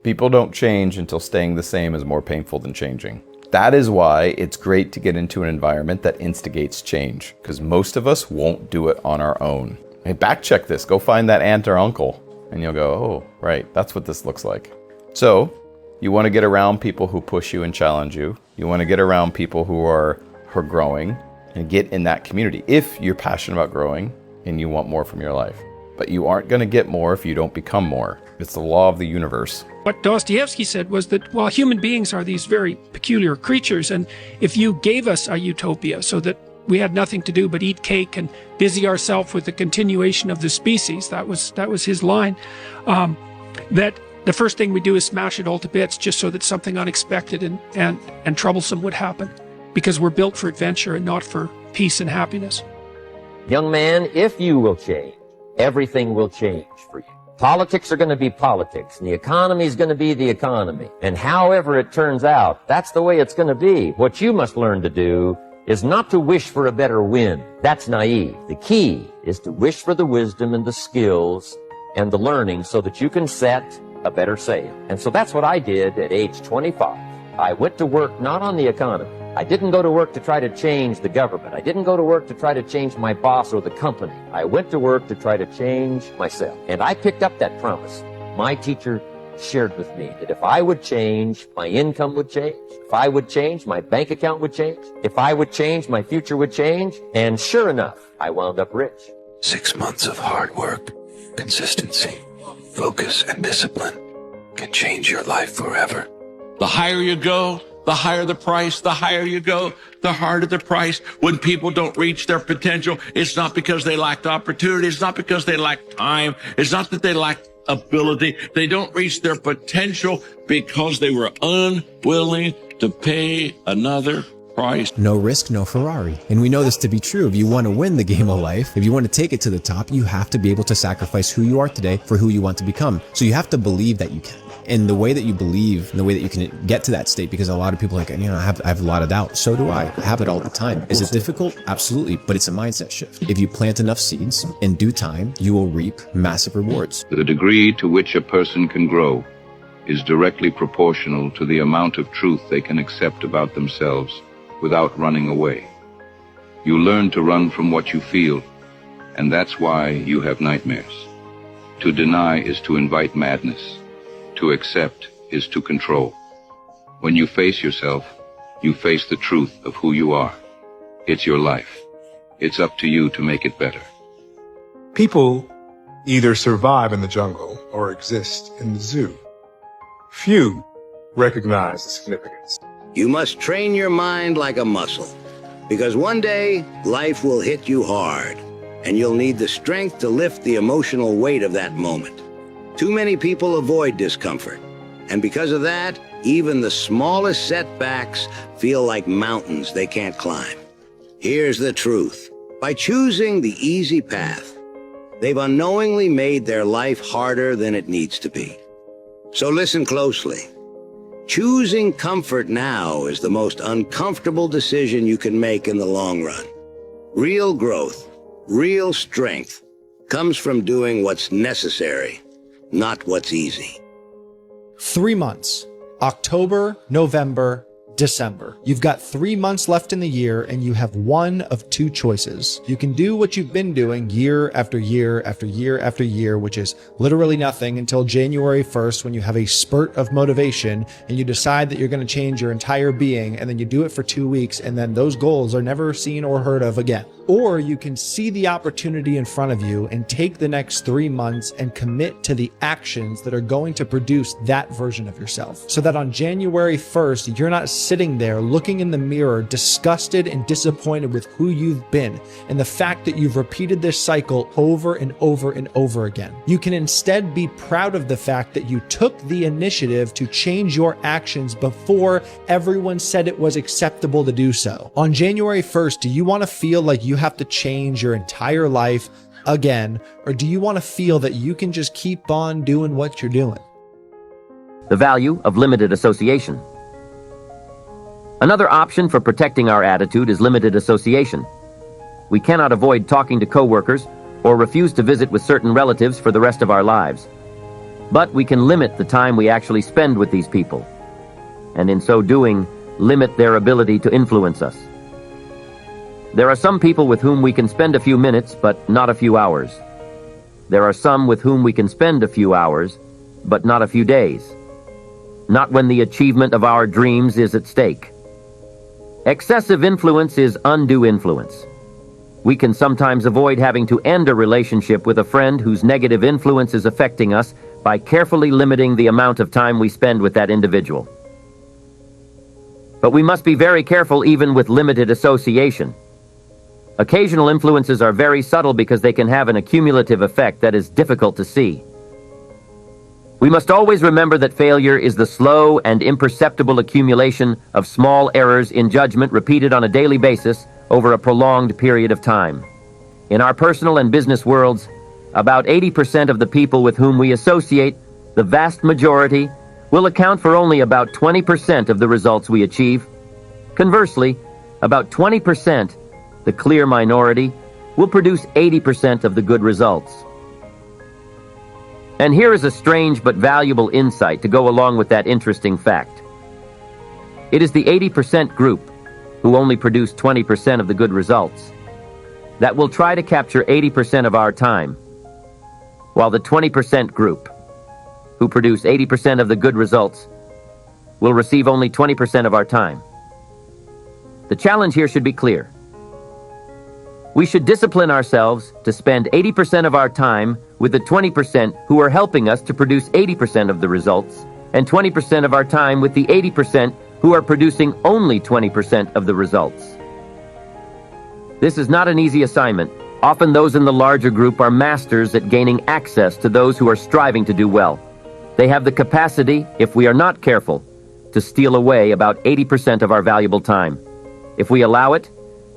People don't change until staying the same is more painful than changing. That is why it's great to get into an environment that instigates change, because most of us won't do it on our own. Hey, back check this. Go find that aunt or uncle, and you'll go, oh, right, that's what this looks like. So you want to get around people who push you and challenge you. You want to get around people who are growing and get in that community if you're passionate about growing and you want more from your life. But you aren't going to get more if you don't become more. It's the law of the universe. What Dostoevsky said was that, well, human beings are these very peculiar creatures, and if you gave us a utopia so that we had nothing to do but eat cake and busy ourselves with the continuation of the species, that was his line, that the first thing we do is smash it all to bits just so that something unexpected and troublesome would happen, because we're built for adventure and not for peace and happiness. Young man, if you will change, everything will change for you. Politics are going to be politics, and the economy is going to be the economy. And however it turns out, that's the way it's going to be. What you must learn to do is not to wish for a better wind. That's naive. The key is to wish for the wisdom and the skills and the learning so that you can set a better sail. And so that's what I did at age 25. I went to work not on the economy. I didn't go to work to try to change the government. I didn't go to work to try to change my boss or the company. I went to work to try to change myself. And I picked up that promise. My teacher shared with me that if I would change, my income would change. If I would change, my bank account would change. If I would change, my future would change. And sure enough, I wound up rich. 6 months of hard work, consistency, focus, and discipline can change your life forever. The higher you go, the higher the price. The higher you go, the harder the price. When people don't reach their potential, it's not because they lacked opportunity. It's not because they lacked time. It's not that they lacked ability. They don't reach their potential because they were unwilling to pay another price. No risk, no Ferrari. And we know this to be true. If you want to win the game of life, if you want to take it to the top, you have to be able to sacrifice who you are today for who you want to become. So you have to believe that you can. And the way that you believe, and the way that you can get to that state, because a lot of people are like, I have a lot of doubt. So do I have it all the time. Is it difficult? Absolutely. But it's a mindset shift. If you plant enough seeds, in due time, you will reap massive rewards. The degree to which a person can grow is directly proportional to the amount of truth they can accept about themselves without running away. You learn to run from what you feel, and that's why you have nightmares. To deny is to invite madness. To accept is to control. When you face yourself, you face the truth of who you are. It's your life. It's up to you to make it better. People either survive in the jungle or exist in the zoo. Few recognize the significance. You must train your mind like a muscle, because one day life will hit you hard, and you'll need the strength to lift the emotional weight of that moment. Too many people avoid discomfort, and because of that, even the smallest setbacks feel like mountains they can't climb. Here's the truth. By choosing the easy path, they've unknowingly made their life harder than it needs to be. So listen closely. Choosing comfort now is the most uncomfortable decision you can make in the long run. Real growth, real strength, comes from doing what's necessary, not what's easy. 3 months, October, November, December. You've got 3 months left in the year, and you have one of two choices. You can do what you've been doing year after year after year after year, which is literally nothing until January 1st, when you have a spurt of motivation and you decide that you're going to change your entire being, and then you do it for 2 weeks, and then those goals are never seen or heard of again. Or you can see the opportunity in front of you and take the next 3 months and commit to the actions that are going to produce that version of yourself. So that on January 1st, you're not sitting there looking in the mirror, disgusted and disappointed with who you've been and the fact that you've repeated this cycle over and over and over again. You can instead be proud of the fact that you took the initiative to change your actions before everyone said it was acceptable to do so. On January 1st, do you want to feel like you have to change your entire life again, or do you want to feel that you can just keep on doing what you're doing? The value of limited association. Another option for protecting our attitude is limited association. We cannot avoid talking to coworkers or refuse to visit with certain relatives for the rest of our lives. But we can limit the time we actually spend with these people, and in so doing, limit their ability to influence us. There are some people with whom we can spend a few minutes, but not a few hours. There are some with whom we can spend a few hours, but not a few days. Not when the achievement of our dreams is at stake. Excessive influence is undue influence. We can sometimes avoid having to end a relationship with a friend whose negative influence is affecting us by carefully limiting the amount of time we spend with that individual. But we must be very careful even with limited association. Occasional influences are very subtle because they can have an accumulative effect that is difficult to see. We must always remember that failure is the slow and imperceptible accumulation of small errors in judgment repeated on a daily basis over a prolonged period of time. In our personal and business worlds, about 80% of the people with whom we associate, the vast majority, will account for only about 20% of the results we achieve. Conversely, about 20%, the clear minority, will produce 80% of the good results. And here is a strange but valuable insight to go along with that interesting fact. It is the 80% group, who only produce 20% of the good results, that will try to capture 80% of our time, while the 20% group, who produce 80% of the good results, will receive only 20% of our time. The challenge here should be clear. We should discipline ourselves to spend 80% of our time with the 20% who are helping us to produce 80% of the results, and 20% of our time with the 80% who are producing only 20% of the results. This is not an easy assignment. Often those in the larger group are masters at gaining access to those who are striving to do well. They have the capacity, if we are not careful, to steal away about 80% of our valuable time. If we allow it,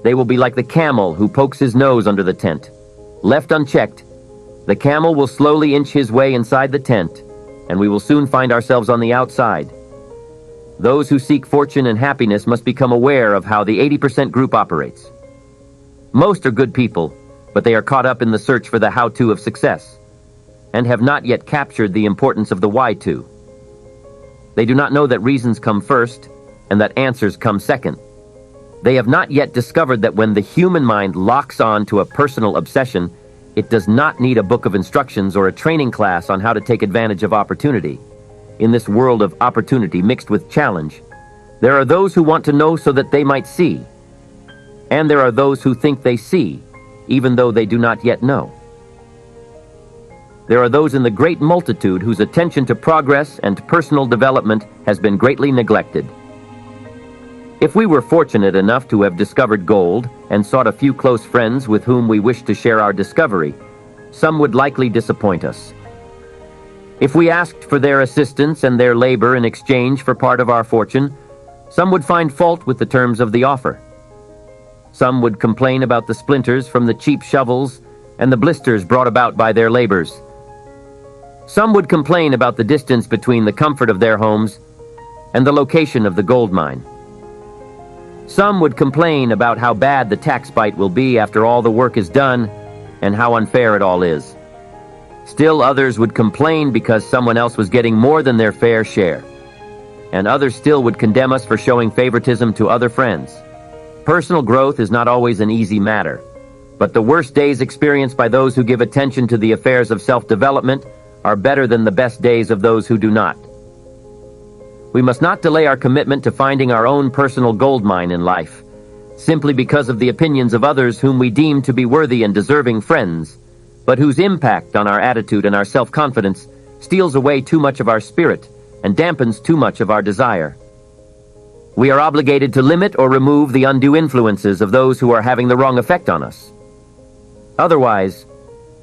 they will be like the camel who pokes his nose under the tent. Left unchecked, the camel will slowly inch his way inside the tent, and we will soon find ourselves on the outside. Those who seek fortune and happiness must become aware of how the 80% group operates. Most are good people, but they are caught up in the search for the how-to of success, and have not yet captured the importance of the why-to. They do not know that reasons come first, and that answers come second. They have not yet discovered that when the human mind locks on to a personal obsession, it does not need a book of instructions or a training class on how to take advantage of opportunity. In this world of opportunity mixed with challenge, there are those who want to know so that they might see, and there are those who think they see, even though they do not yet know. There are those in the great multitude whose attention to progress and personal development has been greatly neglected. If we were fortunate enough to have discovered gold and sought a few close friends with whom we wished to share our discovery, some would likely disappoint us. If we asked for their assistance and their labor in exchange for part of our fortune, some would find fault with the terms of the offer. Some would complain about the splinters from the cheap shovels and the blisters brought about by their labors. Some would complain about the distance between the comfort of their homes and the location of the gold mine. Some would complain about how bad the tax bite will be after all the work is done and how unfair it all is. Still others would complain because someone else was getting more than their fair share. And others still would condemn us for showing favoritism to other friends. Personal growth is not always an easy matter, but the worst days experienced by those who give attention to the affairs of self-development are better than the best days of those who do not. We must not delay our commitment to finding our own personal gold mine in life, simply because of the opinions of others whom we deem to be worthy and deserving friends, but whose impact on our attitude and our self-confidence steals away too much of our spirit and dampens too much of our desire. We are obligated to limit or remove the undue influences of those who are having the wrong effect on us. Otherwise,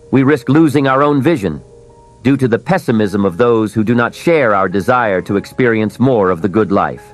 we risk losing our own vision due to the pessimism of those who do not share our desire to experience more of the good life.